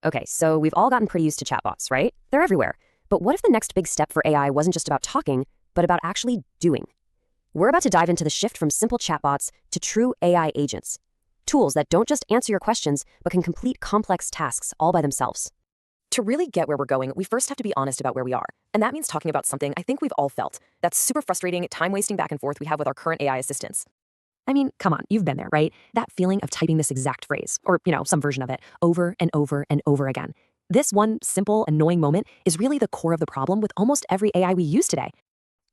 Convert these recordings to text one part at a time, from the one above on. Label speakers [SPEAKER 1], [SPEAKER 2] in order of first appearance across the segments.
[SPEAKER 1] Okay, so we've all gotten pretty used to chatbots, right? They're everywhere. But what if the next big step for AI wasn't just about talking, but about actually doing? We're about to dive into the shift from simple chatbots to true AI agents. Tools that don't just answer your questions, but can complete complex tasks all by themselves.
[SPEAKER 2] To really get where we're going, we first have to be honest about where we are. And that means talking about something I think we've all felt. That's super frustrating, time-wasting back and forth we have with our current AI assistants. I mean, come on, you've been there, right? That feeling of typing this exact phrase, or, some version of it, over and over and over again. This one simple, annoying moment is really the core of the problem with almost every AI we use today.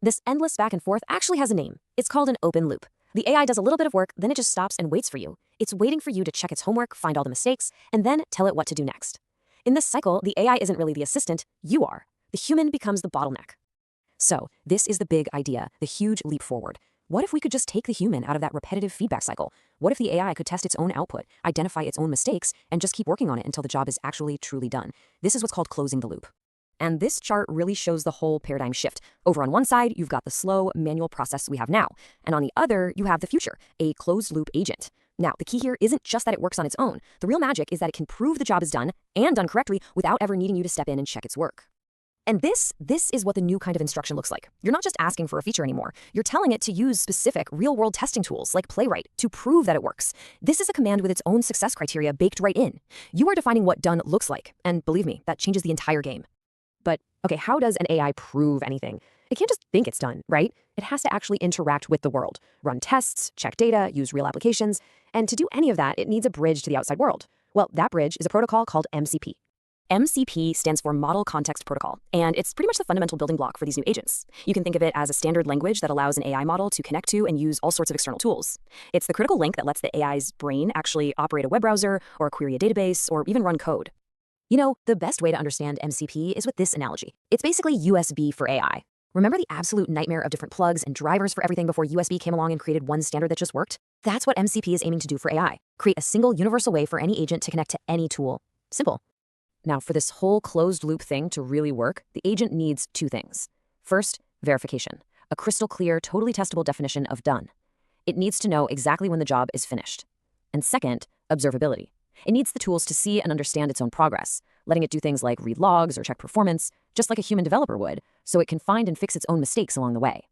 [SPEAKER 2] This endless back and forth actually has a name. It's called an open loop. The AI does a little bit of work, then it just stops and waits for you. It's waiting for you to check its homework, find all the mistakes, and then tell it what to do next. In this cycle, the AI isn't really the assistant, you are. The human becomes the bottleneck. So, this is the big idea, the huge leap forward. What if we could just take the human out of that repetitive feedback cycle? What if the AI could test its own output, identify its own mistakes, and just keep working on it until the job is actually truly done? This is what's called closing the loop. And this chart really shows the whole paradigm shift. Over on one side, you've got the slow, manual process we have now. And on the other, you have the future, a closed-loop agent. Now, the key here isn't just that it works on its own. The real magic is that it can prove the job is done, and done correctly, without ever needing you to step in and check its work. And this is what the new kind of instruction looks like. You're not just asking for a feature anymore. You're telling it to use specific real-world testing tools like Playwright to prove that it works. This is a command with its own success criteria baked right in. You are defining what done looks like, and believe me, that changes the entire game. But, okay, how does an AI prove anything? It can't just think it's done, right? It has to actually interact with the world, run tests, check data, use real applications, and to do any of that, it needs a bridge to the outside world. Well, that bridge is a protocol called MCP. MCP stands for Model Context Protocol, and it's pretty much the fundamental building block for these new agents. You can think of it as a standard language that allows an AI model to connect to and use all sorts of external tools. It's the critical link that lets the AI's brain actually operate a web browser, or query a database, or even run code. The best way to understand MCP is with this analogy. It's basically USB for AI. Remember the absolute nightmare of different plugs and drivers for everything before USB came along and created one standard that just worked? That's what MCP is aiming to do for AI. Create a single universal way for any agent to connect to any tool. Simple. Now, for this whole closed loop thing to really work, the agent needs two things. First, verification. A crystal clear, totally testable definition of done. It needs to know exactly when the job is finished. And second, observability. It needs the tools to see and understand its own progress, letting it do things like read logs or check performance, just like a human developer would, so it can find and fix its own mistakes along the way.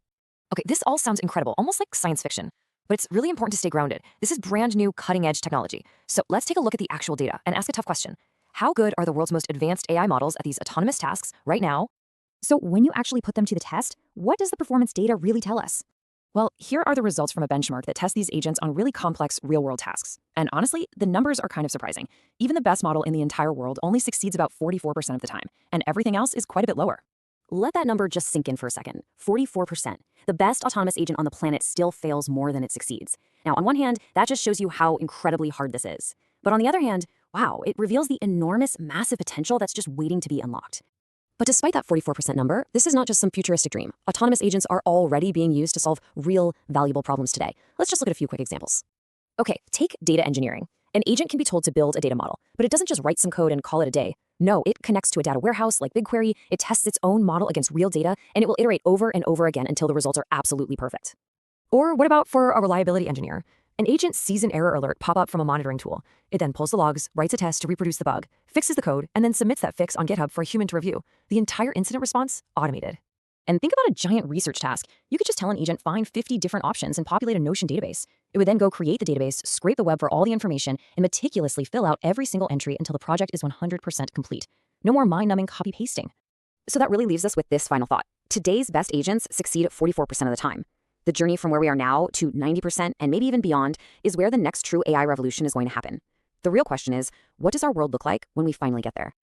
[SPEAKER 2] Okay, this all sounds incredible, almost like science fiction, but it's really important to stay grounded. This is brand new, cutting-edge technology. So let's take a look at the actual data and ask a tough question. How good are the world's most advanced AI models at these autonomous tasks right now?
[SPEAKER 3] So when you actually put them to the test, what does the performance data really tell us?
[SPEAKER 2] Well, here are the results from a benchmark that tests these agents on really complex real-world tasks. And honestly, the numbers are kind of surprising. Even the best model in the entire world only succeeds about 44% of the time, and everything else is quite a bit lower.
[SPEAKER 1] Let that number just sink in for a second. 44%. The best autonomous agent on the planet still fails more than it succeeds. Now, on one hand, that just shows you how incredibly hard this is. But on the other hand, wow, it reveals the enormous, massive potential that's just waiting to be unlocked. But despite that 44% number, this is not just some futuristic dream. Autonomous agents are already being used to solve real, valuable problems today. Let's just look at a few quick examples. Okay, take data engineering. An agent can be told to build a data model, but it doesn't just write some code and call it a day. No, it connects to a data warehouse like BigQuery, it tests its own model against real data, and it will iterate over and over again until the results are absolutely perfect. Or what about for a reliability engineer? An agent sees an error alert pop up from a monitoring tool. It then pulls the logs, writes a test to reproduce the bug, fixes the code, and then submits that fix on GitHub for a human to review. The entire incident response, automated. And think about a giant research task. You could just tell an agent, find 50 different options and populate a Notion database. It would then go create the database, scrape the web for all the information, and meticulously fill out every single entry until the project is 100% complete. No more mind-numbing copy-pasting. So that really leaves us with this final thought. Today's best agents succeed 44% of the time. The journey from where we are now to 90% and maybe even beyond is where the next true AI revolution is going to happen. The real question is, what does our world look like when we finally get there?